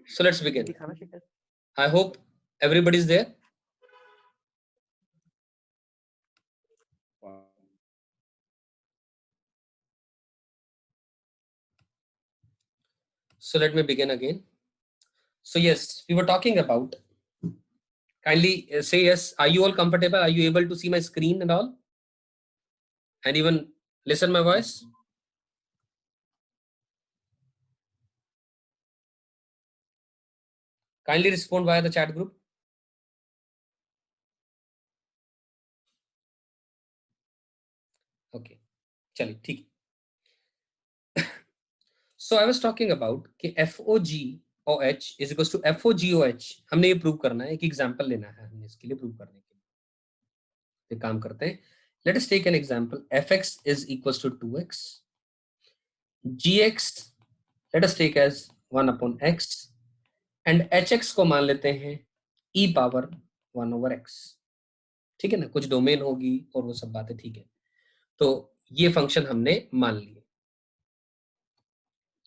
So let's begin. I hope everybody is there. So let me begin again. So yes, we were talking about, kindly say yes, are you all comfortable? Are you able to see my screen and all? And even listen my voice? Kindly respond via the chat group. Okay, chali, theek. So I was talking about कि FOGOH is equals to FOGOH. हमने ये prove करना है, एक example लेना है हमने इसके लिए प्रूव करने के लिए। ये काम करते हैं. Let us take an example. Fx is equals to 2x. Gx let us take as 1 upon x and hx को मान लेते हैं e पावर 1 over x. ठीक है ना, कुछ डोमेन होगी और वो सब बातें, ठीक है. तो ये फंक्शन हमने मान लिए.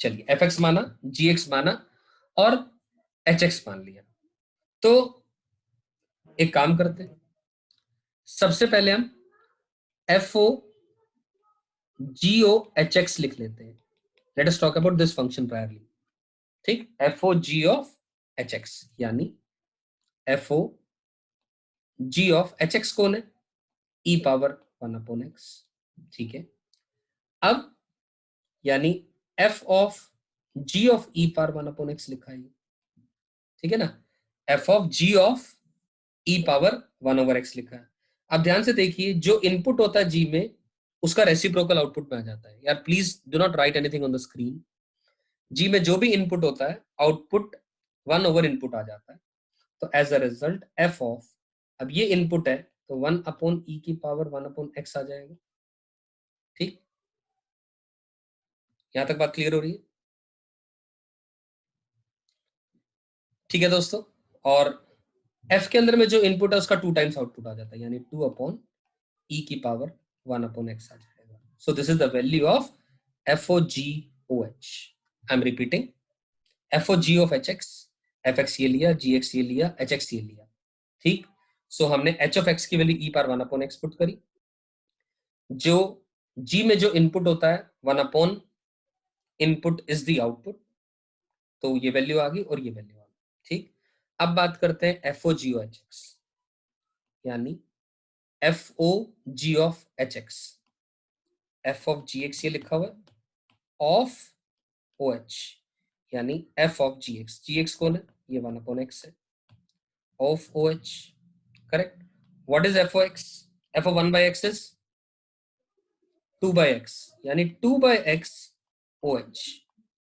चलिए fx माना, gx माना और hx मान लिया. तो एक काम करते हैं, सबसे पहले हम fo go hx लिख लेते हैं. Let us talk about this function priorly. ठीक, fo g of hx यानी fo g of hx कौन है? e power 1 upon x. ठीक है, अब यानी f of g of e power 1 upon x लिखा है. ठीक है ना, f of g of e power 1 over x लिखा है. अब ध्यान से देखिए, जो इनपुट होता है g में उसका रेसिप्रोकल आउटपुट में आ जाता है. यार please do not right anything on the screen. g में जो भी इनपुट होता है आउटपुट 1 ओवर इनपुट आ जाता है. तो as a result f of, अब ये इनपुट है तो 1 अपॉन e की पावर 1 अपॉन x आ जाएगा. ठीक, यहां तक बात क्लियर हो रही है? ठीक है दोस्तों, और f के अंदर में जो इनपुट है उसका 2 टाइम्स आउटपुट आ जाता है, यानी 2 अपॉन e की पावर 1 अपॉन x आ जाएगा. So this is the value of FOGOH. I am repeating, FOG of hx, fx ये लिया, gx ये लिया, hx ये लिया. ठीक, सो हमने h ऑफ x की value e power 1 upon x put करी. जो g में जो इनपुट होता है 1 upon input is the output, तो ये वैल्यू आ गई और ये वैल्यू आ गई. ठीक, अब बात करते हैं FOGOHX, यानी FOG of hx. f of gx ये लिखा हुआ है, ऑफ OH यानी f ऑफ gx. gx कौन है? ये 1 अपॉन x है. Of OH, correct. What is f of x? f of 1 by x is 2 by x, यानी 2 by x OH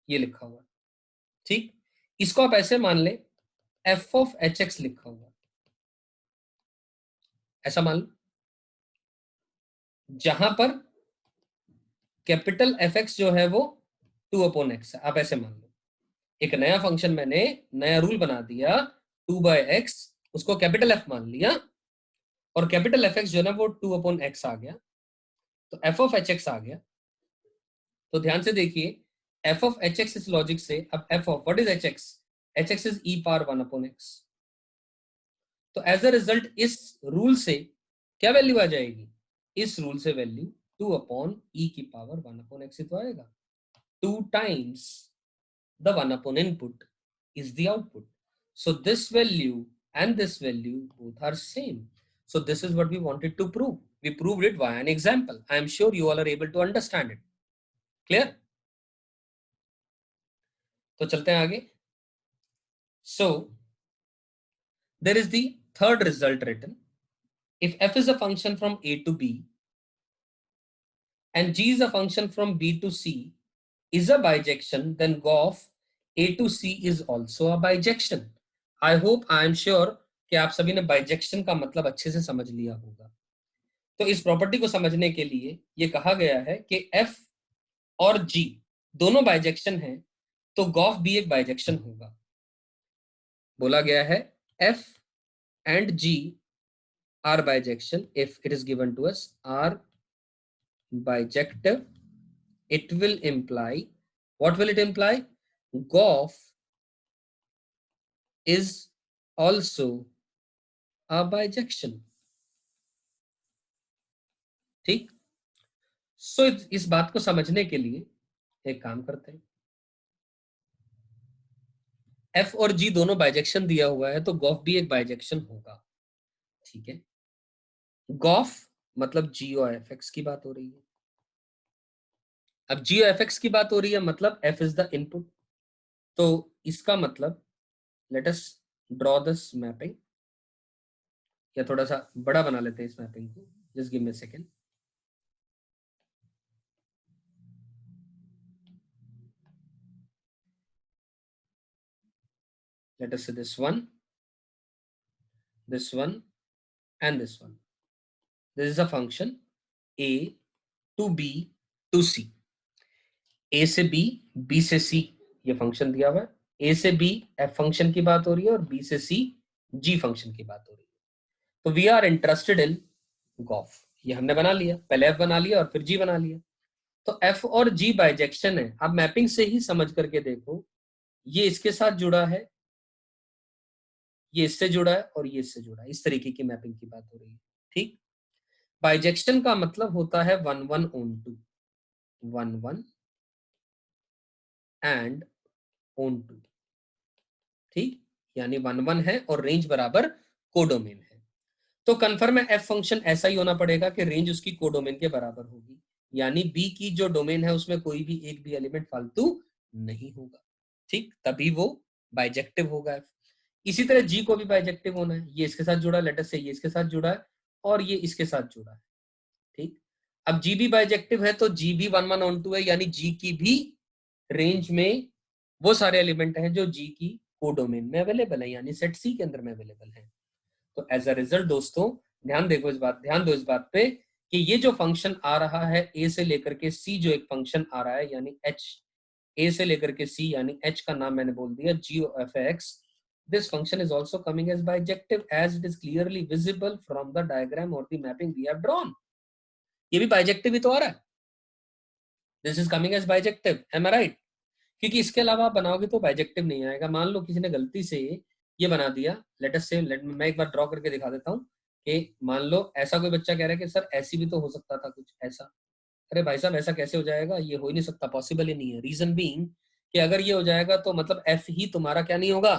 ये लिखा हुआ है. ठीक, इसको आप ऐसे मान ले f of hx लिखा हुआ है, ऐसा मान लो, जहां पर कैपिटल fx जो है वो 2 अपॉन x है. आप ऐसे मान लो, एक नया फंक्शन मैंने नया रूल बना दिया, 2 by x, उसको कैपिटल F मान लिया और कैपिटल fx जो है ना वो 2 अपॉन x आ गया, तो f of hx आ गया. तो ध्यान से देखिए, f of hx इस लॉजिक से, अब f of what is hx? hx is e power 1 upon x. तो एज अ रिजल्ट इस रूल से क्या वैल्यू आ जाएगी? इस रूल से वैल्यू 2 अपॉन e की पावर 1 अपॉन x ही तो आएगा. 2 times the 1 upon input is the output. So this value and this value both are same. So this is what we wanted to prove. We proved it via an example. I am sure you all are able to understand it. Clear? तो चलते हैं आगे. So there is the third result written. If f is a function from a to b and g is a function from b to c is a bijection, then g of a to c is also a bijection. I hope, I am sure कि आप सभी ने bijection का मतलब अच्छे से समझ लिया होगा. तो इस प्रॉपर्टी को समझने के लिए ये कहा गया है कि f और g दोनों बाइजेक्शन हैं, तो गॉफ भी एक बाइजेक्शन होगा. बोला गया है f and g are bijection if it is given to us, are bijective, it will imply, what will it imply? Goff is also a bijection. ठीक, सो इस बात को समझने के लिए एक काम करते हैं, एफ और जी दोनों बाइजेक्शन दिया हुआ है तो गॉफ भी एक बाइजेक्शन होगा। ठीक है, गॉफ मतलब जी और एफ एक्स की बात हो रही है। अब जी और एफ एक्स की बात हो रही है मतलब एफ इज द इनपुट, तो इसका मतलब let us draw this mapping, या थोड़ा सा बड़ा बना लेते हैं इस मैपिंग को, just give me a second. Let us say this one, and this one. This is a function a to b to c. a से b, b से c, ये फंक्शन दिया हुआ है। a से b f फंक्शन की बात हो रही है और b से c g फंक्शन की बात हो रही है। तो we are interested in gof, ये हमने बना लिया, पहले f बना लिया और फिर g बना लिया। तो f और g बाइजेक्शन है। आप मैपिंग से ही समझ करके देखो, ये इसके साथ जुड़ा है, ये इससे जुड़ा है और ये इससे जुड़ा है, इस तरीके की मैपिंग की बात हो रही है। ठीक, बाइजेक्शन का मतलब होता है 1 1 on 2, 1 1 एंड on 2। ठीक, यानी 1 1 है और रेंज बराबर कोडोमेन है। तो कन्फर्म है एफ फंक्शन ऐसा ही होना पड़ेगा कि रेंज उसकी कोडोमेन के बराबर होगी, यानी बी की जो डोमेन है उसमें कोई भी एक भी एलिमेंट फालतू नहीं होगा। ठीक, तभी वो बाइजेक्टिव होगा एफ। इसी तरह जी को भी बाइजेक्टिव होना है, ये इसके साथ जुड़ा है, लेटर से ये इसके साथ जुड़ा है और ये इसके साथ जुड़ा है। ठीक, अब जी भी बाइजेक्टिव है तो जी भी 1 1 on 2 है, यानी जी की भी रेंज में वो सारे एलिमेंट हैं जो जी की कोडोमेन में अवेलेबल है, यानी सेट सी के अंदर में अवेलेबल है। तो एज अ रिजल्ट दोस्तों ध्यान दो इस बात पे कि ये जो फंक्शन आ रहा है ए से लेकर के सी, जो एक फंक्शन आ रहा है यानी एच, ए से लेकर के सी यानी एच का नाम मैंने बोल दिया g f x, this function is also coming as bijective as it is clearly visible from the diagram or the mapping we have drawn। ये भी बाइजेक्टिव ही तो आ रहा है, this is coming as bijective, am I right? क्योंकि इसके अलावा आप बनाओगे तो बाइजेक्टिव नहीं आएगा। मान लो किसी ने गलती से ये बना दिया, लेट अस से, मैं एक बार ड्रॉ करके दिखा देता हूँ कि मान लो ऐसा कोई बच्चा कह रहा है कि सर ऐसी भी तो हो सकता था कुछ ऐसा। अरे भाई साहब ऐसा कैसे हो जाएगा, ये हो ही नहीं सकता, पॉसिबल ही नहीं है। रीजन बीइंग कि अगर ये हो जाएगा तो मतलब एफ ही तुम्हारा क्या नहीं होगा,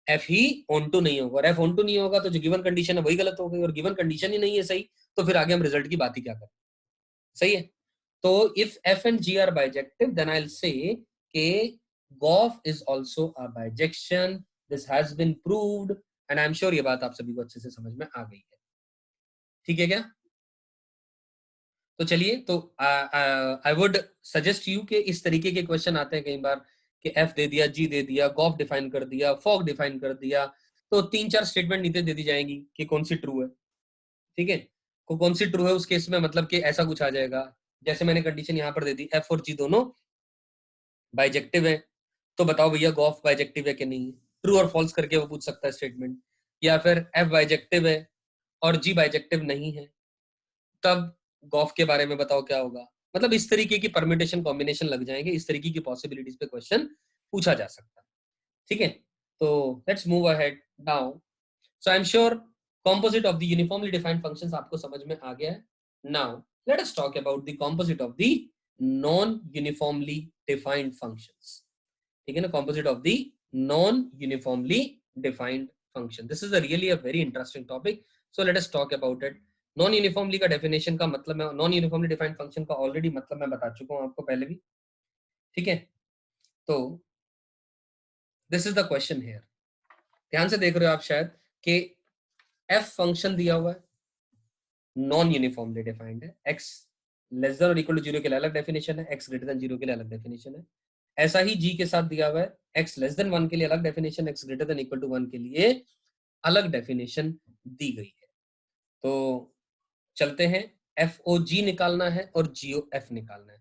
एफ ही ऑन टू नहीं होगा, और एफ ऑन टू नहीं होगा तो जो गिवन कंडीशन है वही गलत हो गई, और गिवन कंडीशन ही नहीं है सही, तो फिर आगे हम रिजल्ट की बात ही क्या करें। सही है, तो if F and G are bijective then I will say के g of is also a bijection, this has been proved, and I am sure ये बात आप सभी को अच्छे से समझ में आ गई है। ठीक है क्या? तो चलिए, तो आई वुड सजेस्ट यू कि इस तरीके के क्वेश्चन आते हैं कई बार कि एफ दे दिया, जी दे दिया, गॉफ डिफाइन कर दिया, फॉग डिफाइन कर दिया, तो 3 4 स्टेटमेंट नीचे दे दी जाएंगी कि कौन सी ट्रू है। ठीक है, कौन सी ट्रू है उस केस में मतलब कि ऐसा कुछ आ जाएगा, जैसे मैंने कंडीशन यहाँ पर दे दी एफ और जी दोनों बाइजेक्टिव है, तो बताओ भैया गॉफ बाइजेक्टिव है कि नहीं है, ट्रू और फॉल्स करके वो पूछ सकता है स्टेटमेंट। या फिर एफ बाइजेक्टिव है और जी बाइजेक्टिव नहीं है, तब गॉफ के बारे में बताओ क्या होगा। मतलब इस तरीके की परम्यूटेशन कॉम्बिनेशन लग जाएंगे, इस तरीके की पॉसिबिलिटीज पे क्वेश्चन पूछा जा सकता है। ठीक है, तो let's move ahead now. So I am sure composite of the uniformly defined functions आपको समझ में आ गया है। Now let us talk about the composite of the non uniformly defined functions। ठीक है ना, composite of the non uniformly defined function, this is a really a very interesting topic, so let us talk about it। Non uniformly का definition का मतलब मैं non uniformly defined function का already मतलब मैं बता चुका हूं आपको पहले भी। ठीक है, तो this is the question here, ध्यान से देख रहे हो आप शायद कि एफ फंक्शन दिया हुआ है, नॉन यूनिफॉर्मली डिफाइंड है, एक्स लेस देन और इक्वल टू 0 के लिए अलग डेफिनेशन है, एक्स ग्रेटर देन 0 के लिए अलग डेफिनेशन है। ऐसा ही जी के साथ दिया हुआ है, एक्स लेस देन 1 के लिए अलग definition, x greater than equal to 1 के लिए अलग डेफिनेशन दी गई है। तो चलते हैं, एफ ओ जी निकालना है और जीओ एफ निकालना है।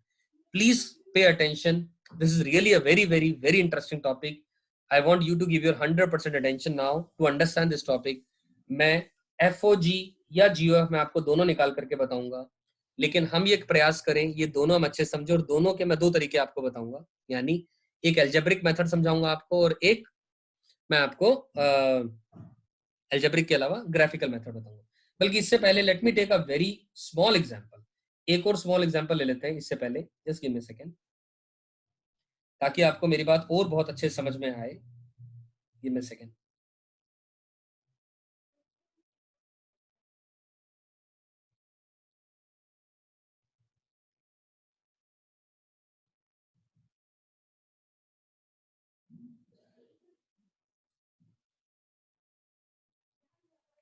Please pay attention, this is really a very very very interesting topic. I want you to give your 100% attention now to understand this topic. मैं एफ ओ जी या जीओ एफ मैं आपको दोनों निकाल करके बताऊंगा, लेकिन हम ये प्रयास करें ये दोनों हम अच्छे समझे, और दोनों के मैं दो तरीके आपको बताऊंगा, यानी एक एल्जेब्रिक मेथड समझाऊंगा आपको और एक मैं आपको एल्जेब्रिक के अलावा ग्राफिकल मेथड बताऊंगा। बल्कि इससे पहले let me take a very small example, एक और स्मॉल एग्जांपल ले लेते हैं इससे पहले, just give me a second, ताकि आपको मेरी बात और बहुत अच्छे समझ में आए। Give me a second.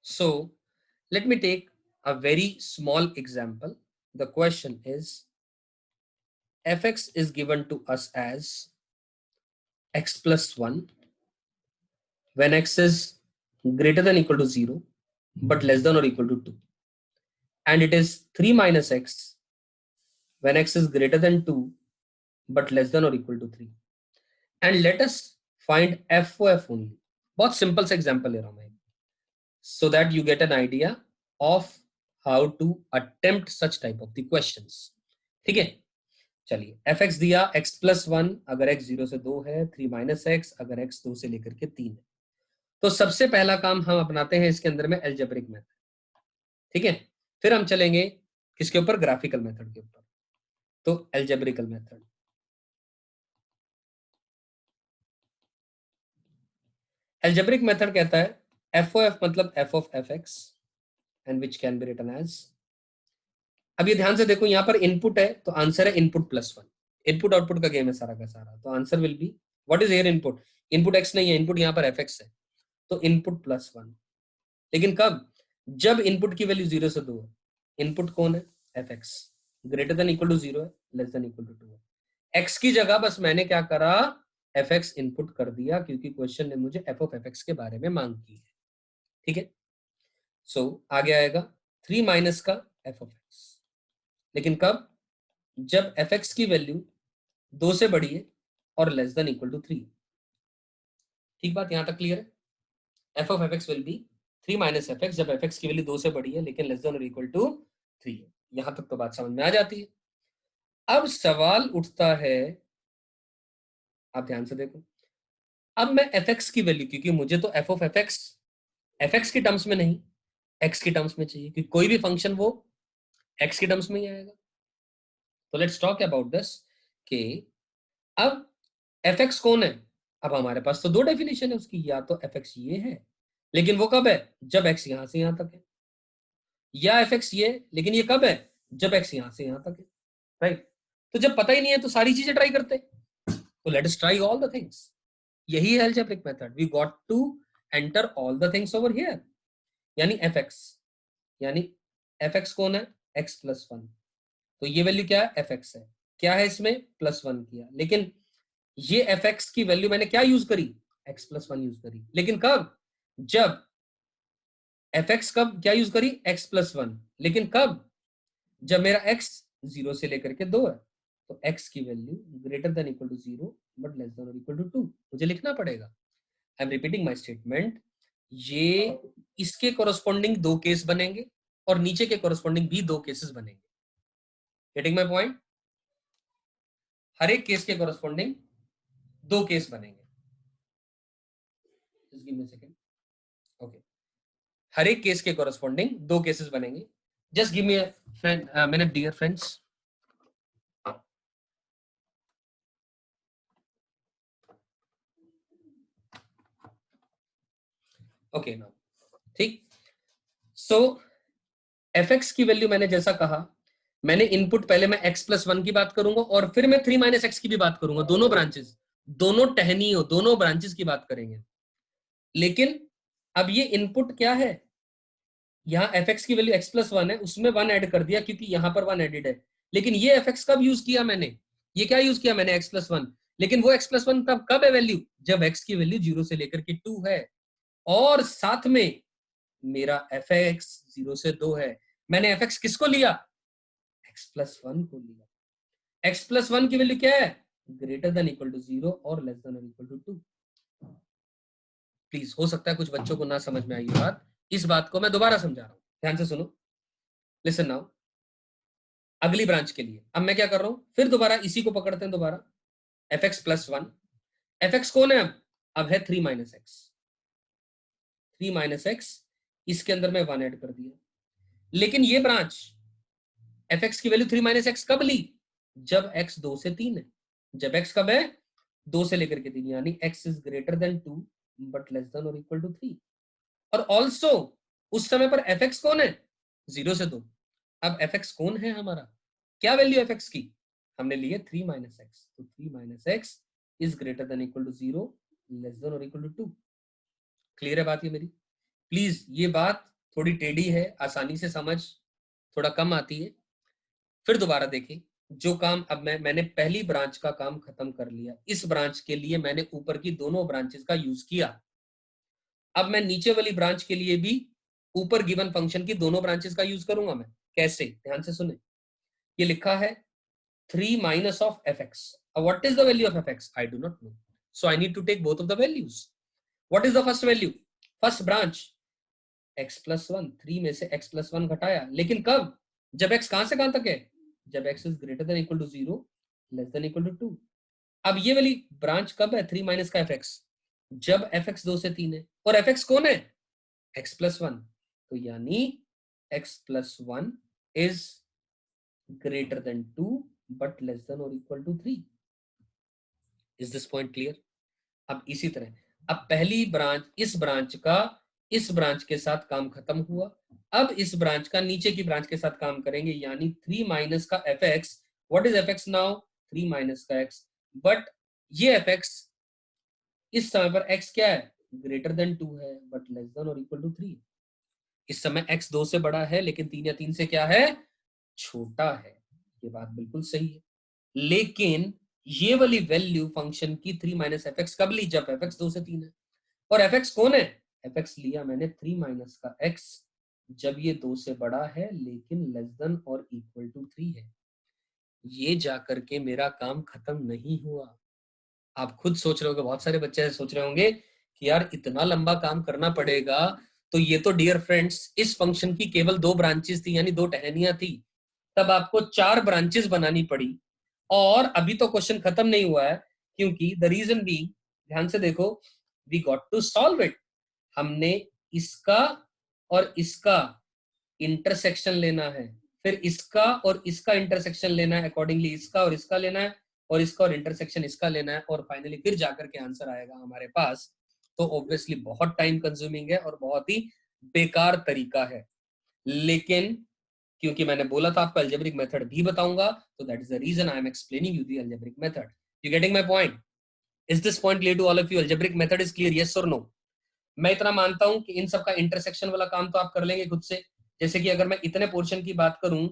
So let me take a very small example. The question is fx is given to us as x plus 1 when x is greater than equal to 0 but less than or equal to 2, and it is 3 minus x when x is greater than 2 but less than or equal to 3, and let us find f of f only. बहुत simple सा example ले रहा हूं मैं, so that you get an idea of how to attempt such type of the questions. ठीक है, चलिए F x दिया x प्लस 1 अगर x 0 से 2 है, 3 माइनस एक्स अगर x 2 से लेकर के 3 है। तो सबसे पहला काम हम अपनाते हैं इसके अंदर में एल्जेब्रिक मेथड। ठीक है, फिर हम चलेंगे किसके ऊपर, ग्राफिकल मेथड के ऊपर। तो एल्जेब्रिकल मेथड, एल्जेब्रिक मेथड कहता है एफ ओ एफ मतलब f of f x and which can be written as, अब ये ध्यान से देखो यहाँ पर इनपुट है तो आंसर है इनपुट प्लस 1, इनपुट आउटपुट का गेम है सारा का सारा, तो answer will be what is here input, input x नहीं है, इनपुट यहाँ पर एफ एक्स है, तो इनपुट प्लस 1। लेकिन कब, जब इनपुट की वैल्यू 0 से 2 है, इनपुट कौन है f x, greater than equal to 0 है, लेस देन इक्वल टू 2 है, एक्स की जगह बस मैंने क्या करा, एफ एक्स इनपुट कर दिया, क्योंकि क्वेश्चन ने मुझे एफ ऑफ एफ एक्स के बारे में मांग की है। ठीक है, सो आगे आएगा 3 माइनस का एफ ऑफ एक्स, लेकिन कब, जब एफ एक्स की वैल्यू 2 से बड़ी है और लेस देन इक्वल टू 3। ठीक बात यहां तक क्लियर है, F of f x will be 3 minus F x जब एफ एक्स की वैल्यू 2 से बड़ी है लेकिन लेस देन और इक्वल टू 3 है। यहां तक तो बात समझ में आ जाती है। अब सवाल उठता है, आप ध्यान से देखो, अब मैं एफ एक्स की वैल्यू, क्योंकि मुझे तो एफ ऑफ एफ एक्स की टर्म्स में नहीं, एक्स की टर्म्स में चाहिए, क्योंकि कोई भी फंक्शन वो एक्स की टर्म्स में ही आएगा। तो लेट्स टॉक अबाउट दिस कि अब एफ एक्स कौन है, अब हमारे पास तो दो डेफिनेशन है उसकी, या तो एफ एक्स ये है लेकिन वो कब है, जब एक्स यहां से यहां तक है, या एफ एक्स ये लेकिन ये कब है, जब एक्स यहां से यहां तक है, राइट। तो जब पता ही नहीं है तो सारी चीजें ट्राई करते हैं, तो let us try all the things. यही है algebraic method, we got to enter all the things over here, यानी एफ एक्स, यानी एफ एक्स कौन है, एक्स प्लस 1, तो ये वैल्यू क्या है, एफ एक्स है, क्या है इसमें प्लस 1 किया, लेकिन ये एफ एक्स की वैल्यू मैंने क्या यूज करी, एक्स प्लस 1 यूज करी, लेकिन कब, जब एफ एक्स कब क्या यूज करी, एक्स प्लस 1, लेकिन कब, जब मेरा x 0 से लेकर के 2 है, तो x की value greater than equal to 0 but less than और इक्वल टू 2 मुझे लिखना पड़ेगा। I am repeating my statement, ये इसके कोरोस्पोंडिंग दो केस बनेंगे और नीचे के कोरोस्पोंडिंग भी दो केसेस बनेंगे। गेटिंग माय पॉइंट, हर एक केस के कोरोस्पोंडिंग दो केस बनेंगे। Just give me a second, okay, हर एक केस के कोरोस्पोंडिंग दो केसेस बनेंगे। Just give me a friend minute dear friends. Okay now, ठीक, सो एफ एक्स की वैल्यू मैंने जैसा कहा, मैंने इनपुट पहले मैं x प्लस 1 की बात करूंगा और फिर मैं 3 माइनस एक्स की भी बात करूंगा, दोनों ब्रांचेस, दोनों टहनियों, दोनों ब्रांचेस की बात करेंगे। लेकिन अब ये इनपुट क्या है, यहाँ एफ एक्स की वैल्यू x प्लस 1 है, उसमें 1 ऐड कर दिया क्योंकि यहाँ पर 1 एडेड है, लेकिन ये एफ एक्स कब यूज किया मैंने, ये क्या यूज किया मैंने, x प्लस 1, लेकिन वो x प्लस 1 तब कब है वैल्यू, जब x की वैल्यू 0 से लेकर के 2 है, और साथ में मेरा एफ एक्स 0 से 2 है, मैंने एफ एक्स किसको लिया, x प्लस 1 को लिया, x प्लस 1 की वैल्यू क्या है, ग्रेटर देन इक्वल टू 0 और less than equal to 2। Please, हो सकता है कुछ बच्चों को ना समझ में आई बात, इस बात को मैं दोबारा समझा रहा हूं, ध्यान से सुनो, लिसन नाउ। अगली ब्रांच के लिए। अब मैं क्या कर रहा हूं, फिर दोबारा इसी को पकड़ते हैं दोबारा, fx प्लस 1, fx कौन है अब है 3 माइनस एक्स, 3 माइनस एक्स, इसके अंदर मैं 1 ऐड कर दिया। लेकिन ये ब्रांच fx की वैल्यू 3 माइनस एक्स कब ली, जब x 2 से 3 है, जब x कब है 2 से लेकर के 3, यानी x is greater then 2 but less than और इक्वल टू 3। और ऑल्सो उस समय पर fx कौन है 0 से 2। अब fx कौन है हमारा, क्या वैल्यू fx की, हमने लिए 3 माइनस एक्स, तो 3 minus x is greater than equal to 0 less than और इक्वल टू 2। क्लियर है बात ये मेरी? प्लीज ये बात थोड़ी टेढ़ी है, आसानी से समझ थोड़ा कम आती है। फिर दोबारा देखें, जो काम अब मैंने पहली ब्रांच का काम खत्म कर लिया, इस ब्रांच के लिए मैंने ऊपर की दोनों ब्रांचेस का यूज किया। अब मैं नीचे वाली ब्रांच के लिए भी ऊपर गिवन फंक्शन की दोनों ब्रांचेस का यूज करूंगा। मैं कैसे, ध्यान से सुने, ये लिखा है 3 minus of fx. What is the value of fx? I do not know. So I need to take both of the values. What is the first value? First branch x plus 1, 3 में से x plus 1 घटाया, लेकिन कब, जब x कहां से कहां तक है, जब x is greater than equal to 0 less than equal to 2। अब ये वाली ब्रांच कब है 3 माइनस का fx, जब fx 2 से 3 है, और fx कौन है x plus 1, तो यानी x plus 1 is greater than 2 but less than or equal to 3। Is this point clear? अब इसी तरह, अब पहली ब्रांच, इस ब्रांच का इस ब्रांच के साथ काम खत्म हुआ, अब इस ब्रांच का नीचे की ब्रांच के साथ काम करेंगे, यानी 3 माइनस का fx। What is fx now, 3 minus का x, बट ये fx इस समय पर x क्या है, ग्रेटर देन 2 है बट लेस देन और इक्वल टू 3। इस समय x 2 से बड़ा है, लेकिन 3 या 3 से क्या है, छोटा है। ये बात बिल्कुल सही है, लेकिन ये वाली वैल्यू फंक्शन की 3 माइनस एफ एक्स कब ली, जब एफ एक्स 2 से 3 है। और एफ एक्स कौन है, एफ एक्स लिया मैंने 3 माइनस का एक्स, जब ये 2 से बड़ा है लेकिन लेस देन और इक्वल टू 3 है। ये जाकर के मेरा काम खत्म नहीं हुआ। आप खुद सोच रहे होंगे, बहुत सारे बच्चे ऐसे सोच रहे होंगे कि यार इतना लंबा काम करना पड़ेगा, तो ये तो डियर फ्रेंड्स इस फंक्शन की केवल 2 ब्रांचेस थी, यानी 2 टहनियां थी, तब आपको 4 ब्रांचेस बनानी पड़ी। और अभी तो क्वेश्चन खत्म नहीं हुआ है, क्योंकि द रीजन बी, ध्यान से देखो, we got to solve it. हमने इसका और इसका इंटरसेक्शन लेना है, फिर इसका और इसका इंटरसेक्शन लेना है, अकॉर्डिंगली इसका और इसका लेना है, और इसका और इंटरसेक्शन इसका लेना है, और फाइनली फिर जाकर के आंसर आएगा हमारे पास। तो ऑब्वियसली बहुत टाइम कंज्यूमिंग है और बहुत ही बेकार तरीका है, लेकिन क्योंकि मैंने बोला था आपको अलजेब्रिक मेथड भी बताऊंगा, तो that is the reason I am explaining you the algebraic method. You getting my point? Is this point clear to all of you? Algebraic method is clear, yes और नो? मैं इतना मानता हूं कि इन सब का इंटरसेक्शन वाला काम तो आप कर लेंगे खुद से। जैसे कि अगर मैं इतने पोर्शन की बात करूं,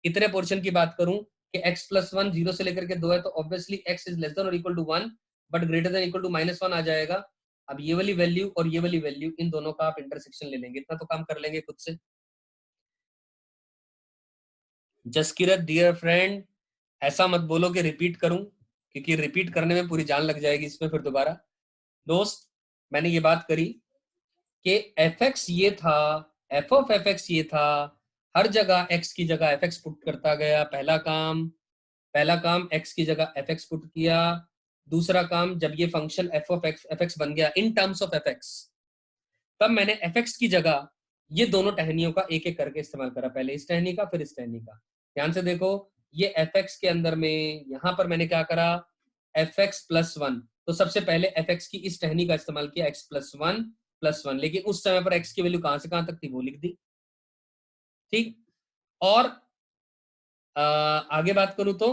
इतने पोर्शन की बात करूं कि x प्लस 1 0 से लेकर के 2 है, तो obviously x is less than और equal to 1 but greater than equal to -1 आ जाएगा। अब ये वाली वैल्यू और ये वाली वैल्यू, इन दोनों का आप इंटरसेक्शन ले लेंगे, इतना तो काम कर लेंगे खुद से। जसकिरत डियर फ्रेंड, ऐसा मत बोलो कि रिपीट करूं, क्योंकि रिपीट करने में पूरी जान लग जाएगी इसमें फिर दोबारा। दोस्त, मैंने ये बात करी कि एफ एक्स ये था, एफ ऑफ एफ एक्स ये था, हर जगह एक्स की जगह एफ एक्स पुट करता गया। पहला काम एक्स की जगह एफ एक्स पुट किया। दूसरा काम, जब ये फंक्शन एफ एक्स बन गया in terms of f x, तब मैंने एफ एक्स की जगह ये दोनों टहनियों का एक एक करके इस्तेमाल करा, पहले इस टहनी का फिर इस टहनी का। ध्यान से देखो, ये एफ एक्स के अंदर में यहां पर मैंने क्या करा, एफ एक्स प्लस 1, तो सबसे पहले एफ एक्स की इस टहनी का इस्तेमाल किया, एक्स प्लस 1 प्लस 1, लेकिन उस समय पर एक्स की वैल्यू कहां से कहां तक थी वो लिख दी। ठीक, और आगे बात करूं तो,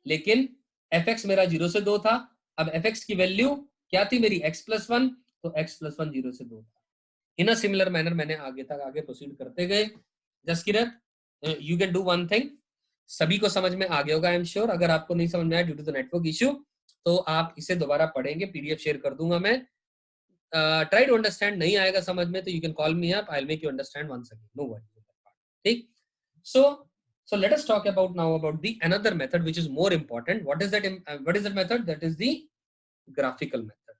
लेकिन एफ एक्स मेरा 0 से 2 था, अब एफ एक्स की वैल्यू क्या थी मेरी, एक्स प्लस 1, तो एक्स प्लस 1 0 से 2 था। इन अ सिमिलर मैनर मैंने आगे तक आगे प्रोसीड करते गए। Jaskirat, you can do one thing, सभी को समझ में आ गया होगा आई एम श्योर। अगर आपको नहीं समझ में आया due to the network issue, तो आप इसे दोबारा पढ़ेंगे, पीडीएफ शेयर कर दूंगा मैं। ट्राई टू अंडरस्टैंड, नहीं आएगा समझ में तो you can call me up, I will make you understand once again, no worry. ठीक, so let us talk about now about the another method which is more important. What is that, what is that method? That is the graphical method.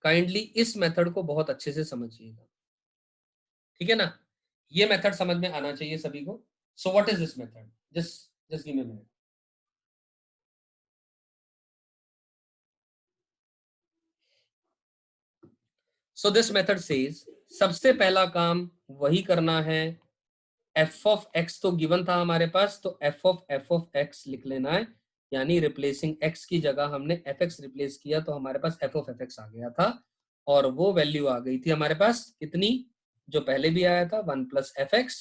Kindly इस method को बहुत अच्छे से समझिएगा। ठीक है ना? ये मेथड समझ में आना चाहिए सभी को. So what is this method? Just give me a minute. So this method says सबसे पहला काम वही करना है. एफ ऑफ एक्स तो गिवन था हमारे पास, तो एफ ऑफ एक्स लिख लेना है. यानी रिप्लेसिंग एक्स की जगह हमने एफ एक्स रिप्लेस किया तो हमारे पास एफ एक्स आ गया था. और वो वैल्यू आ गई थी हमारे पास कितनी, जो पहले भी आया था 1+fx.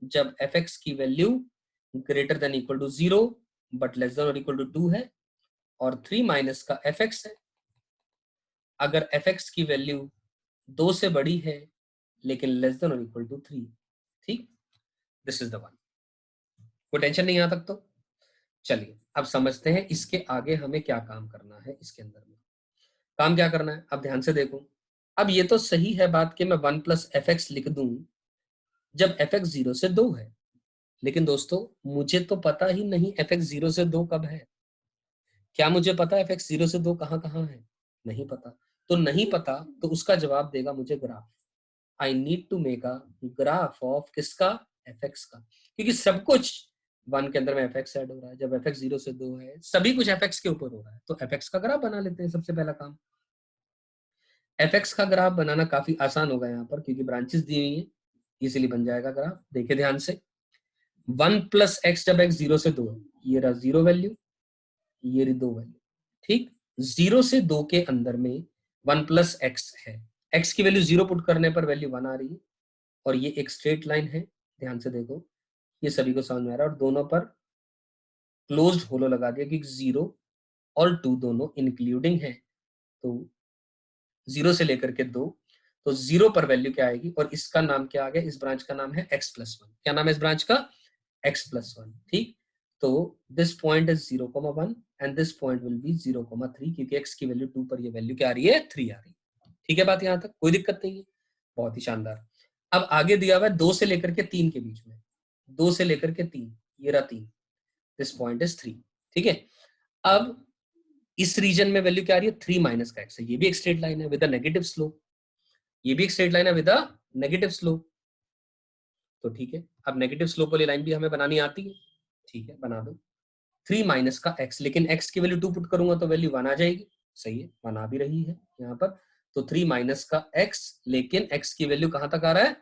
जब एफ एक्स की value greater than equal to 0 but less than और इक्वल टू 2 है, और 3 माइनस का एफ एक्स है. अगर एफ एक्स की वैल्यू 2 से बड़ी है लेकिन लेस देन और इक्वल टू 3. ठीक, दिस इज द वन. कोई टेंशन नहीं यहाँ तक तो. चलिए अब समझते हैं इसके आगे हमें क्या काम करना है. इसके अंदर में काम क्या करना है, अब ध्यान से देखो. अब ये तो सही है बात कि मैं 1+fx लिख दूं जब fx 0 से 2 है, लेकिन दोस्तों मुझे तो पता ही नहीं fx 0 से 2 कब है. क्या मुझे पता है fx 0 से 2 कहाँ कहाँ है? नहीं पता. तो नहीं पता तो उसका जवाब देगा मुझे graph. I need to make a graph of किसका? fx का. क्योंकि सब कुछ 1 के अंदर में fx ऐड हो रहा है. जब fx 0 से 2 है, सभी कुछ fx के ऊपर हो रहा है, तो fx का ग्राफ बना लेते हैं. सबसे पहला काम fx का ग्राफ बनाना काफी आसान होगा यहाँ पर, क्योंकि ब्रांचेस दी हुई है, इसीलिए बन जाएगा ग्राफ. देखिए ध्यान से, 1+x जब x 0 से 2 है, ये रहा 0 वैल्यू, ये रही 2 वैल्यू. ठीक, 0 से 2 के अंदर में 1+x है. x की वैल्यू 0 पुट करने पर वैल्यू 1 आ रही है, और ये एक स्ट्रेट लाइन है. ध्यान से देखो, ये सभी को समझ में आ रहा है. और दोनों पर क्लोज्ड होलो लगा दिया कि 0 और 2 दोनों इंक्लूडिंग है. तो 0 से लेकर के 2, तो 0 पर वैल्यू क्या आएगी, और इसका नाम क्या आ गया? इस ब्रांच का नाम है x+1. क्या नाम है इस ब्रांच का? x+1. ठीक, तो this point is 0,1 and this point will be 0,3, क्योंकि x की वैल्यू 2 पर ये वैल्यू क्या आ रही है? 3 आ रही है. ठीक है बात यहाँ तक, कोई दिक्कत नहीं है. बहुत ही शानदार. अब आगे दिया हुआ है 2 से लेकर के 3 के बीच में. 2 से लेकर के 3, ये रहा 3, दिस पॉइंट इज 3. ठीक है, अब इस रीजन में वैल्यू क्या आ रही है? 3 माइनस का x है. ये भी एक स्ट्रेट लाइन है विद अ नेगेटिव स्लोप. ये भी एक स्ट्रेट लाइन है विद अ नेगेटिव स्लोप. तो ठीक है, अब नेगेटिव स्लोप वाली लाइन भी हमें बनानी आती है. ठीक है, बना दो. 3 माइनस का x, लेकिन x की वैल्यू 2 पुट करूंगा तो वैल्यू 1 आ जाएगी. सही है, 1 आ भी रही है यहाँ पर. तो 3 माइनस का x, लेकिन x की वैल्यू कहां तक आ रहा है?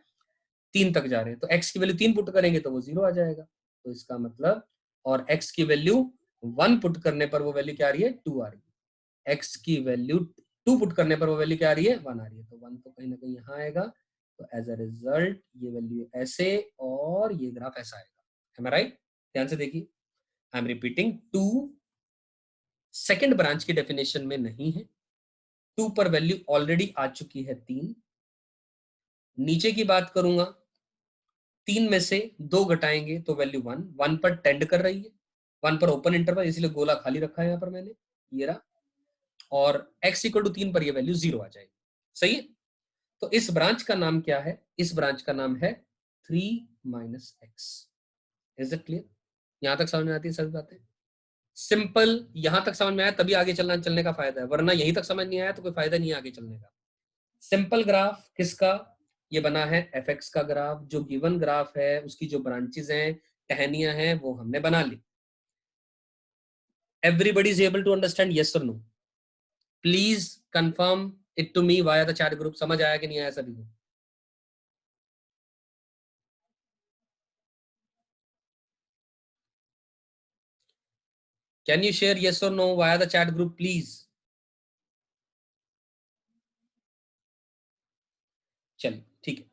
3 तक जा रहे हैं. तो x की वैल्यू 3 पुट करेंगे तो वो 0 आ जाएगा. तो इसका मतलब, और x की वैल्यू 1 पुट करने पर वो वैल्यू क्या आ रही है? 2 आ रही है. x की वैल्यू 2 पुट करने पर वो वैल्यू क्या आ रही है? 1 आ रही है. तो 1 तो कहीं ना कहीं यहाँ आएगा. तो एज अ रिजल्ट ये वैल्यू ऐसे और ये ग्राफ ऐसा आएगा. M I right? ध्यान से देखिए, आई एम रिपीटिंग, 2 सेकेंड ब्रांच की डेफिनेशन में नहीं है. 2 पर वैल्यू ऑलरेडी आ चुकी है 3. नीचे की बात करूंगा, 3 में से 2 घटाएंगे तो वैल्यू 1. 1 पर टेंड कर रही है, 1 पर ओपन इंटरवल, इसलिए गोला खाली रखा है यहाँ पर मैंने, ये रहा. और x इक्वल टू 3 पर ये वैल्यू 0 आ जाएगी. सही है. तो इस ब्रांच का नाम क्या है? इस ब्रांच का नाम है 3 minus x. Is it clear? यहां तक समझ में आती है सभी बातें? सिंपल. यहां तक समझ में आया तभी आगे चलने का फायदा है, वरना यहीं तक समझ नहीं आया तो कोई फायदा नहीं है आगे चलने का. सिंपल ग्राफ किसका? ये बना है एफ एक्स का ग्राफ. जो गिवन ग्राफ है उसकी जो ब्रांचेस हैं, टहनियां हैं, वो हमने बना ली. Everybody is able to understand? Yes और no? Please confirm it to me via the chat group. समझ आया कि नहीं आया सभी को? Can you share yes or no via the chat group please? चलिए ठीक है.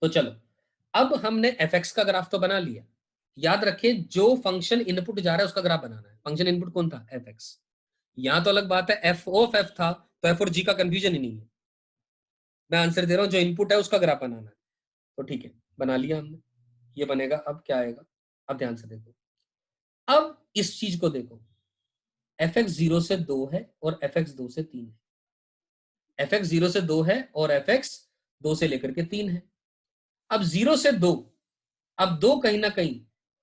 तो चलो, अब हमने एफ एक्स का ग्राफ तो बना लिया. याद रखिए, जो फंक्शन इनपुट जा रहा है उसका ग्राफ बनाना है. फंक्शन इनपुट कौन था? F x. यहां तो अलग बात है, एफ ऑफ एफ था, तो एफ और जी का कंफ्यूजन ही नहीं है. मैं आंसर दे रहा हूं, जो इनपुट है उसका ग्राफ बनाना है. तो ठीक है, बना लिया हमने. ये बनेगा. अब क्या आएगा? अब ध्यान से देखो, अब इस चीज को देखो. एफ एक्स 0 से 2 है और एफ एक्स 2 से 3 है. एफ एक्स 0 से 2 है और एफ एक्स 2 से लेकर के 3 है. अब 0 से 2, अब 2 कहीं ना कहीं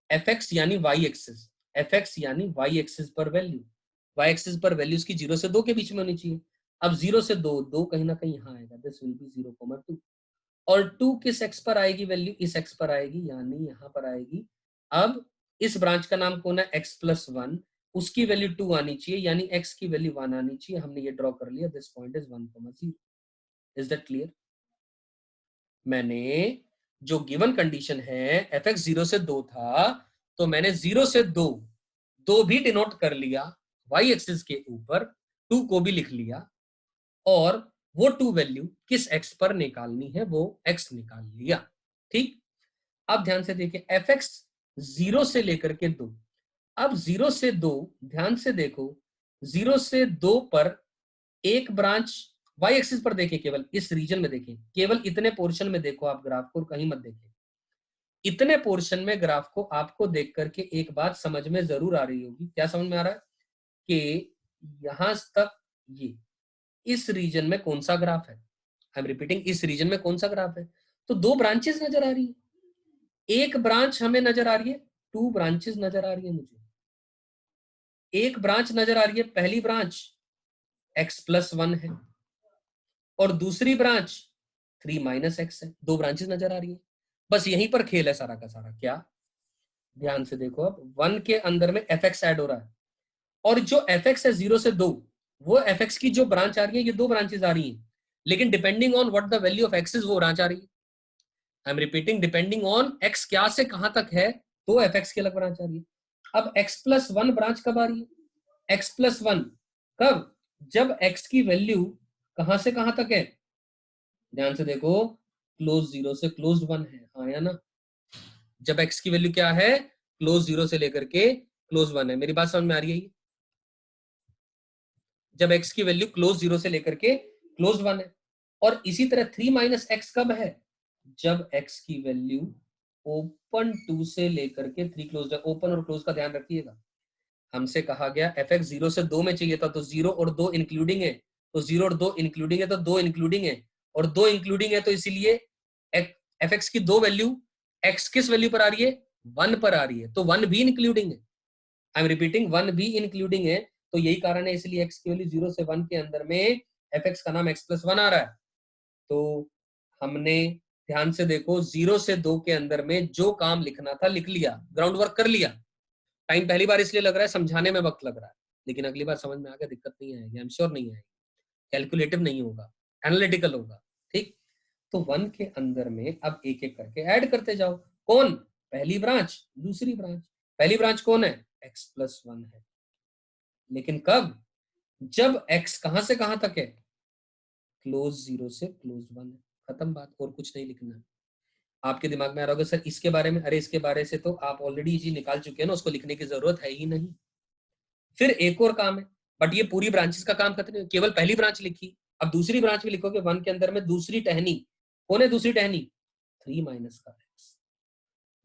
एफ एक्स यानी वाई एक्सिस, एफ एक्स यानी वाई एक्सिस पर वैल्यू, वाई एक्सिस पर वैल्यूज की 0 से 2 के बीच में होनी चाहिए. अब 0 से 2, 2 कहीं ना कहीं यहाँ आएगा, दिस विल बी 0,2 और 2 किस x पर आएगी वैल्यू, इस x पर आएगी यानी यहाँ पर आएगी। अब इस ब्रांच का नाम कौन है, x+1, उसकी वैल्यू 2 आनी चाहिए यानी x की वैल्यू 1 आनी चाहिए। हमने ये ड्रॉ कर लिया, this point is 1,0। Is that clear? मैंने जो गिवन कंडीशन है fx 0 से 2 था, तो मैंने 0 से 2 भी डिनोट कर लिया y एक्सिस के ऊपर, 2 को भी लिख लिया और वो 2 वैल्यू किस x पर निकालनी है वो x निकाल लिया। ठीक, अब ध्यान से देखिए fx 0 से लेकर के 2, अब 0 से 2 ध्यान से देखो, 0 से 2 पर एक ब्रांच y एक्सिस पर देखें, केवल इस रीजन में देखें, केवल इतने पोर्शन में देखो आप ग्राफ को, कहीं मत देखें। इतने पोर्शन में ग्राफ को आपको देख करके एक बात समझ में जरूर आ रही होगी। क्या समझ में आ रहा है कि यहां तक ये इस रीजन में कौन सा ग्राफ है, आई एम रिपीटिंग, इस रीजन में कौन सा ग्राफ है, तो 2 ब्रांचेस नजर आ रही है, एक ब्रांच हमें नजर आ रही है, 2 ब्रांचेस नजर आ रही है मुझे, एक ब्रांच नजर आ रही है, पहली ब्रांच x+1 है और दूसरी ब्रांच 3 - x है, 2 ब्रांचेस नजर आ रही है। बस यहीं पर खेल है सारा का सारा। क्या, ध्यान से देखो, अब 1 के अंदर में fx ऐड हो रहा है और जो fx है 0 से 2, वो fx की जो ब्रांच आ रही है, ये 2 ब्रांचेस आ रही हैं, लेकिन depending on what the value of x is, वो ब्रांच आ रही है। आई am repeating, depending on x क्या से कहां तक है, तो fx की अलग ब्रांच आ रही है। अब x+1 ब्रांच कब आ रही है, x+1 कब, जब x की वैल्यू कहां से कहां तक है, ध्यान से देखो, क्लोज 0 से क्लोज 1 है, हाँ या ना। जब x की वैल्यू क्या है, क्लोज 0 से लेकर के क्लोज 1 है। मेरी बात समझ में आ रही है? जब x की वैल्यू क्लोज 0 से लेकर के क्लोज 1 है। और इसी तरह 3 - x कब है, जब x की वैल्यू ओपन 2 से लेकर के 3 क्लोज है। ओपन और क्लोज का ध्यान रखिएगा, हमसे कहा गया fx 0 से 2 में चाहिए था, तो 0 और 2 इंक्लूडिंग है, तो 0 और 2 इंक्लूडिंग है, तो 2 इंक्लूडिंग है और 2 इंक्लूडिंग है, तो इसीलिए fx की 2 वैल्यू, x किस वैल्यू पर आ रही है, 1 पर आ रही है, तो 1 भी इंक्लूडिंग है। आई एम रिपीटिंग, 1 भी इंक्लूडिंग है, तो यही कारण है, इसलिए x की वैल्यू 0 से 1 के अंदर में fx का नाम x+1 आ रहा है। तो हमने, ध्यान से देखो, 0 से 2 के अंदर में जो काम लिखना था लिख लिया, ग्राउंड वर्क कर लिया। टाइम पहली बार इसलिए लग रहा है, समझाने में वक्त लग रहा है, लेकिन अगली बार समझ में आ गया, दिक्कत नहीं आएगी, आई एम श्योर नहीं आएगी, कैलकुलेटिव नहीं होगा, एनालिटिकल होगा। ठीक, तो 1 के अंदर में अब एक एक करके ऐड करते जाओ। कौन, पहली ब्रांच, दूसरी ब्रांच। पहली ब्रांच कौन है, x+1 है, लेकिन कब, जब x कहां से कहां तक है, क्लोज 0 से क्लोज 1 है। खत्म बात, और कुछ नहीं लिखना है। आपके दिमाग में आ रहा होगा सर इसके बारे में, अरे इसके बारे से तो आप ऑलरेडी ये चीज निकाल चुके हैं ना, उसको लिखने की जरूरत है ही नहीं। फिर एक और काम है, बट ये पूरी ब्रांचेस का काम खत्म नहीं, केवल पहली ब्रांच लिखी, अब दूसरी ब्रांच भी लिखोगे 1 के अंदर में, दूसरी टहनी कौन है, दूसरी टहनी 3 - का x।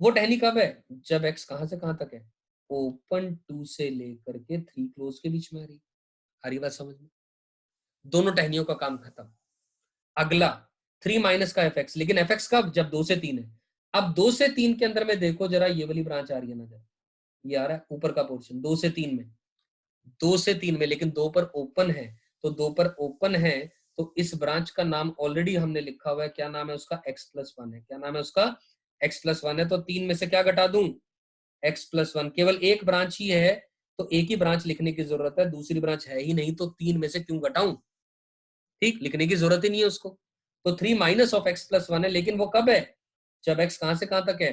वो टहनी कब है, जब x कहां से कहां तक है, ओपन 2 से लेकर के 3 क्लोज के बीच में आ रही बात समझ में, दोनों टहनियों का काम खत्म। अगला 3 - का fx, लेकिन fx कब, जब 2 से 3 है। अब 2 से 3 के अंदर में देखो जरा, ये वाली ब्रांच आ रही है नजर, ये आ रहा है ऊपर का पोर्शन, 2 से 3 में, 2 से 3 में, लेकिन 2 पर ओपन है, तो 2 पर ओपन है, तो इस ब्रांच का नाम ऑलरेडी हमने लिखा हुआ है, क्या नाम है उसका, x+1 है। क्या नाम है उसका, x+1 है। तो 3 में से क्या घटा दूं, x+1। केवल एक ब्रांच ही है, तो एक ही ब्रांच लिखने की जरूरत है, दूसरी ब्रांच है ही नहीं, तो 3 में से क्यों घटाऊं। ठीक, लिखने की जरूरत ही नहीं है उसको। तो 3 - x+1 है, लेकिन वो कब है, जब x कहां से कहां तक है।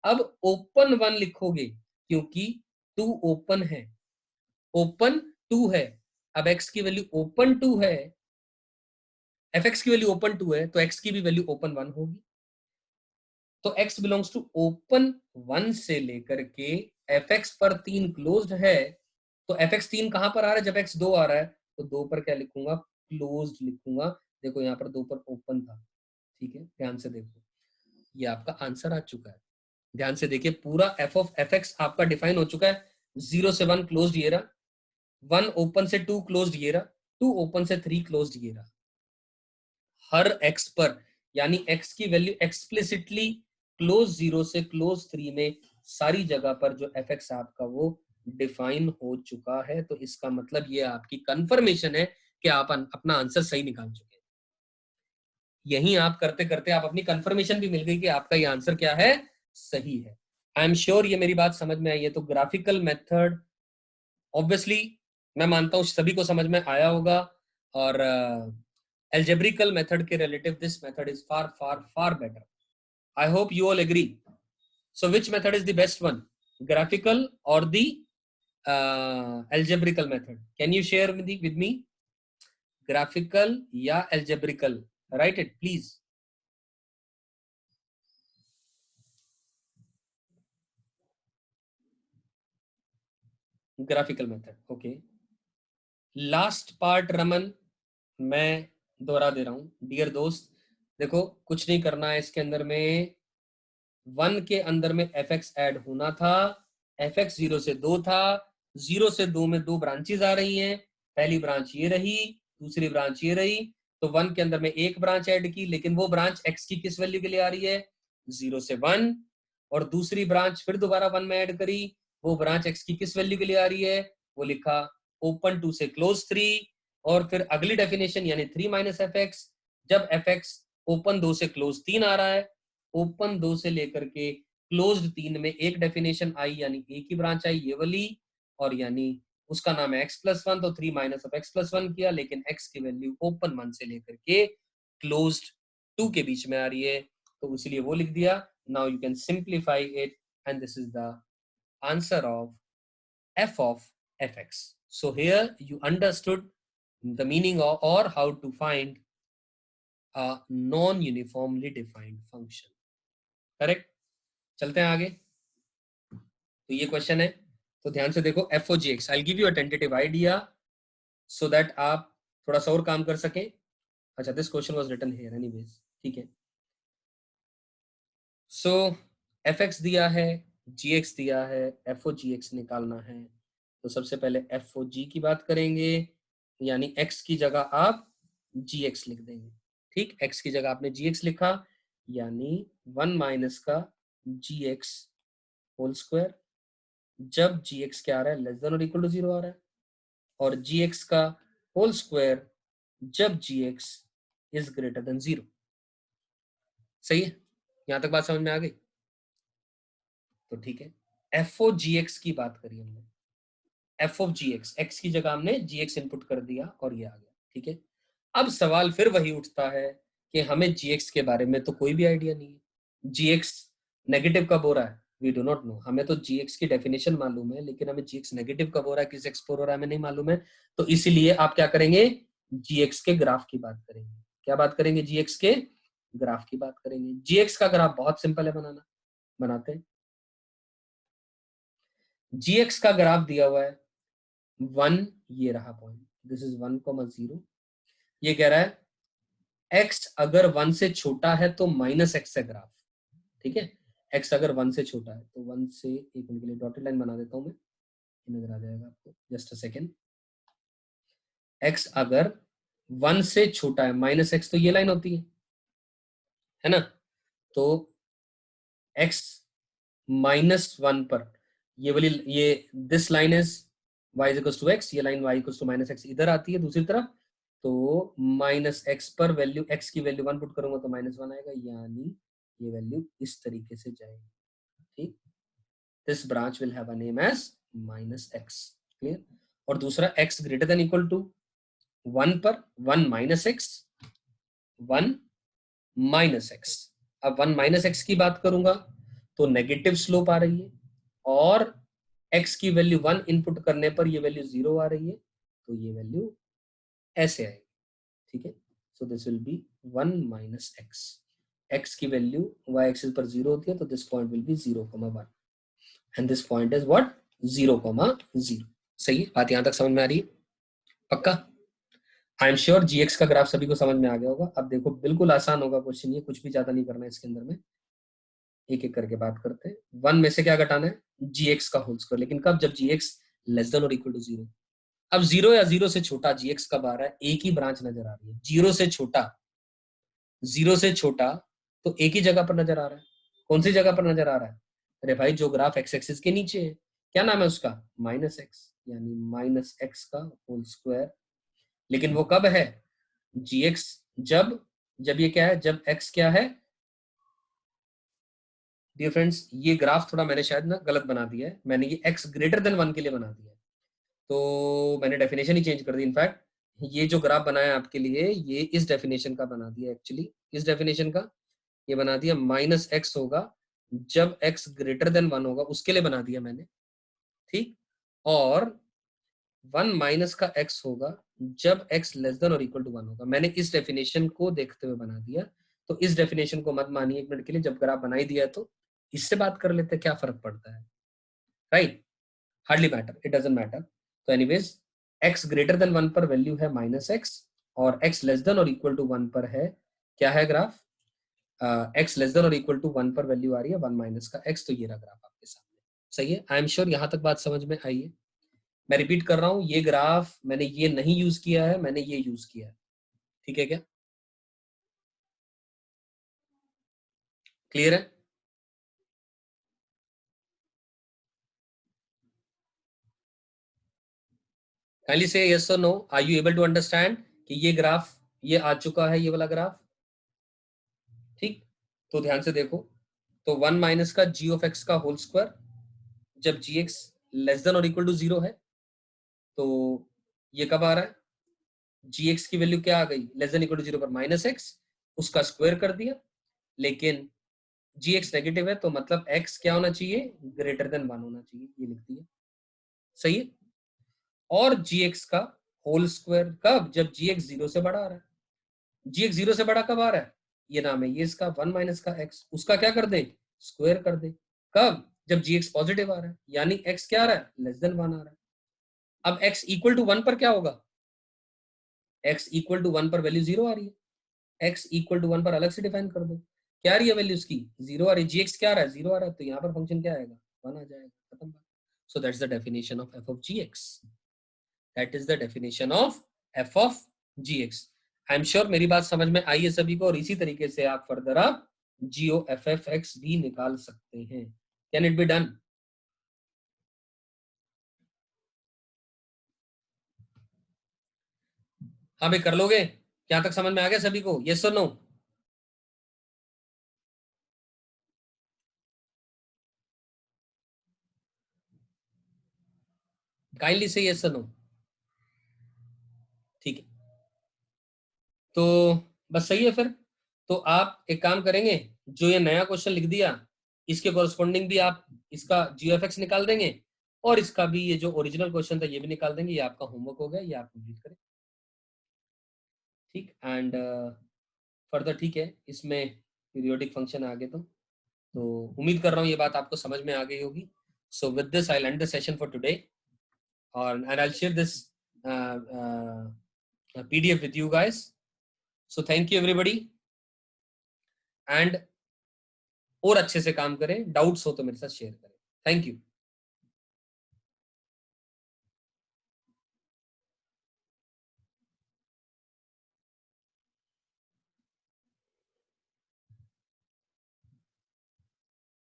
अब ओपन 1 लिखोगे, क्योंकि 2 ओपन है, ओपन 2 है। अब x की वैल्यू ओपन 2 है, fx की वैल्यू ओपन 2 है, तो x की भी वैल्यू ओपन 1 होगी। तो x बिलोंग्स टू ओपन 1 से लेकर के fx पर 3 क्लोज्ड है, तो fx 3 कहां पर आ रहा है, जब x 2 आ रहा है, तो 2 पर क्या लिखूंगा, क्लोज्ड लिखूंगा। देखो यहाँ पर 2 पर ओपन था, ठीक है, ध्यान से देखो, ये आपका आंसर आ चुका है। ध्यान से देखिए, पूरा f ऑफ fx आपका डिफाइन हो चुका है। 0 से 1 क्लोज्ड ये रहा, 1 ओपन से 2 क्लोज्ड ये रहा, 2 ओपन से 3 क्लोज्ड ये रहा। हर x पर, यानी x की वैल्यू एक्सप्लिसिटली क्लोज 0 से क्लोज 3 में सारी जगह पर जो fx आपका वो डिफाइन हो चुका है। तो इसका मतलब ये आपकी कंफर्मेशन है कि आप अपना आंसर सही निकाल चुके हैं। यही आप करते करते आप अपनी कंफर्मेशन भी मिल गई कि आपका ये आंसर क्या है, सही है। आई एम श्योर ये मेरी बात समझ में आई है। तो ग्राफिकल मेथड ऑब्वियसली मैं मानता हूं सभी को समझ में आया होगा, और algebraical method के relative this method is far far far better. I hope you all agree. So which method is the best one, graphical or the algebraical method? Can you share with me graphical या algebraical? Write it please. Graphical method, okay. Last part Raman मैं दोहरा दे रहा हूं dear दोस्त, देखो कुछ नहीं करना है इसके अंदर में, 1 के अंदर में एफ एक्स एड होना था, एफ एक्स 0 से 2 था, 0 से 2 में 2 ब्रांचेज आ रही हैं, पहली ब्रांच ये रही, दूसरी ब्रांच ये रही, तो 1 के अंदर में एक ब्रांच ऐड की, लेकिन वो ब्रांच x की किस वैल्यू के लिए आ रही है, 0 से 1, और दूसरी ब्रांच फिर दोबारा 1 में ऐड करी, वो ब्रांच x की किस वैल्यू के लिए आ रही है, वो लिखा ओपन 2 से क्लोज 3, और फिर अगली डेफिनेशन यानी 3 माइनस एफ एक्स, जब एफ एक्स ओपन 2 से क्लोज 3 आ रहा है, ओपन 2 से लेकर के क्लोज्ड 3 में एक डेफिनेशन आई, यानी एक ही ब्रांच आई, ये वाली, और यानी उसका नाम है x प्लस 1, तो 3 माइनस ऑफ x प्लस 1 किया, लेकिन x की वैल्यू ओपन 1 से लेकर के क्लोज्ड 2 के बीच में आ रही है, तो इसलिए वो लिख दिया. Now you can simplify it and this is the answer of f of fx. So here you understood the meaning of or how to find a non-uniformly defined function. Correct. चलते हैं आगे. तो ये क्वेश्चन है, तो ध्यान से देखो, f o g x. I give you a tentative idea so that आप थोड़ा सा और काम कर सकें. अच्छा, this question was written here anyways, ठीक है. सो एफ एक्स दिया है, जी एक्स दिया है, एफ ओ जी एक्स निकालना है. तो सबसे पहले एफ ओ जी की बात करेंगे, यानी एक्स की जगह आप जी एक्स लिख देंगे. ठीक, एक्स की जगह आपने जी एक्स लिखा, यानी 1 माइनस का जी एक्स होल स्क्वायर, जब जी एक्स क्या आ रहा है, लेस देन और इक्वल टू 0 आ रहा है, और जी एक्स का होल स्क्वायर जब जी एक्स इज ग्रेटर देन 0. सही है, यहां तक बात समझ में आ गई. तो ठीक है, एफ ओ जी एक्स की बात करी हमने, f of g x, x की जगह हमने जी एक्स इनपुट कर दिया और ये आ गया. ठीक है, अब सवाल फिर वही उठता है कि हमें जी एक्स के बारे में तो कोई भी आइडिया नहीं है. जी एक्स नेगेटिव कब हो रहा है, वी डू नॉट नो. हमें तो जी एक्स की डेफिनेशन मालूम है, लेकिन हमें जी एक्स नेगेटिव कब हो रहा है, किस एक्स पर हो रहा है, हमें नहीं मालूम है. तो इसीलिए आप क्या करेंगे, जी एक्स के ग्राफ की बात करेंगे. क्या बात करेंगे, जी एक्स के ग्राफ की बात करेंगे. जी एक्स का ग्राफ बहुत सिंपल है बनाना, बनाते हैं. जी एक्स का ग्राफ दिया हुआ है 1, ये रहा पॉइंट, दिस इज 1,0. ये कह रहा है x अगर 1 से छोटा है तो माइनस एक्स है ग्राफ. ठीक है, x अगर 1 से छोटा है तो 1 से, एक मिनट के लिए डॉटेड लाइन बना देता हूं मैं, नजर आ जाएगा आपको, जस्ट अ सेकेंड. x अगर 1 से छोटा है, माइनस एक्स तो ये लाइन होती है ना, तो x -1 पर ये वाली, ये this line is y is equal to x, ये line y equal to minus x इधर आती है दूसरी तरफ, तो माइनस एक्स पर वैल्यू, x की वैल्यू 1 पुट करूंगा तो -1 आएगा, यानी ये वैल्यू इस तरीके से जाएगी. ठीक, this branch will have a name as -x. Clear. और दूसरा x greater than equal to 1 पर 1 माइनस एक्स, 1 माइनस एक्स. अब 1 माइनस एक्स की बात करूंगा तो नेगेटिव स्लोप आ रही है, और x की वैल्यू 1 इनपुट करने पर ये वैल्यू 0 आ रही है, तो ये वैल्यू ऐसे आएगी. ठीक है, so this will be 1 minus x. x की वैल्यू y एक्सिस पर 0 होती है, तो this point will be 0,1 and this point is what, 0,0. सही है, बात यहां तक समझ में आ रही है, पक्का. आई एम श्योर जीएक्स का ग्राफ सभी को समझ में आ गया होगा. अब देखो बिल्कुल आसान होगा क्वेश्चन, ये कुछ भी ज्यादा नहीं करना है इसके अंदर में, एक एक करके बात करते हैं. 1 में से क्या घटाना है, जीएक्स का होल स्क्वायर, लेकिन कब, जब जीएक्स लेस देन और इक्वल टू 0. अब 0 या 0 से छोटा जीएक्स कब आ रहा है, एक ही ब्रांच नजर आ रही है. 0 से छोटा, 0 से छोटा तो एक ही जगह पर नजर आ रहा है. कौन सी जगह पर नजर आ रहा है, अरे भाई जो ग्राफ एक्स एक्सिस के नीचे है, क्या नाम है उसका, -x, यानी -x का होल स्क्वायर लेकिन वो कब है, gx जब जब ये क्या है, जब x क्या है डियर फ्रेंड्स, ये ग्राफ थोड़ा मैंने शायद ना गलत बना दिया है, मैंने ये x ग्रेटर देन 1 के लिए बना दिया है, तो मैंने डेफिनेशन ही चेंज कर दी। इनफैक्ट ये जो ग्राफ बनाया आपके लिए ये इस डेफिनेशन का बना दिया, एक्चुअली इस डेफिनेशन का ये बना दिया, माइनस एक्स होगा जब x ग्रेटर देन 1 होगा उसके लिए बना दिया मैंने, ठीक। और 1 माइनस का x होगा जब x लेस देन और इक्वल टू 1 होगा, मैंने इस डेफिनेशन को देखते हुए बना दिया। तो इस डेफिनेशन को मत मानिए एक मिनट के लिए, जब ग्राफ बना ही दिया है तो इससे बात कर लेते हैं, क्या फर्क पड़ता है, right, hardly matter, it doesn't matter. तो एनीवेज x ग्रेटर देन 1 पर वैल्यू है माइनस एक्स, और x लेस देन और इक्वल टू 1 पर है, क्या है ग्राफ, x लेस देन और इक्वल टू 1 पर वैल्यू आ रही है 1 माइनस का x, तो ये रहा ग्राफ आपके सामने। सही है, आई एम श्योर यहां तक बात समझ में आई है। मैं रिपीट कर रहा हूं, ये ग्राफ मैंने ये नहीं यूज किया है, मैंने ये यूज किया है, ठीक है क्या, क्लियर है? काइंडली से यस और no, are you able to understand कि ये ग्राफ ये आ चुका है, ये वाला ग्राफ, ठीक। तो ध्यान से देखो, तो 1 माइनस का जी ऑफ एक्स का होल स्क्वायर जब जी एक्स लेस देन और इक्वल टू 0 है, तो ये कब आ रहा है, जी एक्स की वैल्यू क्या आ गई, लेस देन इक्वल टू 0 पर माइनस एक्स, उसका स्क्वायर कर दिया, लेकिन जी एक्स नेगेटिव है तो मतलब एक्स क्या होना चाहिए, ग्रेटर देन 1 होना चाहिए, ये लिख दिया, सही है। और जी एक्स का होल स्क्वायर कब, जब जी एक्स 0 से बड़ा आ रहा है, जी एक्स 0 से बड़ा कब आ रहा है, ये नाम है, ये इसका 1 माइनस का एक्स, उसका क्या कर दे, स्क्वायर कर दे, कब, जब जी एक्स पॉजिटिव आ रहा है, यानी एक्स क्या आ रहा है, लेस देन 1 आ रहा है। अब एक्स इक्वल टू 1 पर क्या होगा, एक्स इक्वल टू 1 पर वैल्यू 0 आ रही है, एक्स इक्वल टू 1 पर अलग से डिफाइन कर दो, क्या आ रही है वैल्यू उसकी, 0 आ रही है, जी एक्स क्या आ रहा है, 0 आ रहा है, तो यहाँ पर फंक्शन क्या आएगा, 1 आ जाएगा, खत्म बात। So that's the definition of f of g x, that is the definition of f of g x. I am sure मेरी बात समझ में आई है सभी को, और इसी तरीके से आप फर्दर आप जीओ एफ एफ एक्स भी निकाल सकते हैं। Can it be done? हाँ भाई कर लोगे, क्या तक समझ में आ गया सभी को, यस और नो? काइंडली से यस और नो, ठीक है। तो बस सही है फिर, तो आप एक काम करेंगे, जो ये नया क्वेश्चन लिख दिया इसके कॉरस्पॉन्डिंग भी आप इसका जीएफएक्स निकाल देंगे, और इसका भी ये जो ओरिजिनल क्वेश्चन था ये भी निकाल देंगे, ये आपका होमवर्क हो गया, ये आप कंप्लीट करें, ठीक। एंड फर्दर ठीक है, इसमें पीरियोडिक फंक्शन आ गए तो उम्मीद कर रहा हूँ ये बात आपको समझ में आ गई होगी। So with this I end the session for today, और and I share this PDF with you guys. So thank you everybody, and और अच्छे से काम करें, डाउट्स हो तो मेरे साथ शेयर करें, थैंक यू।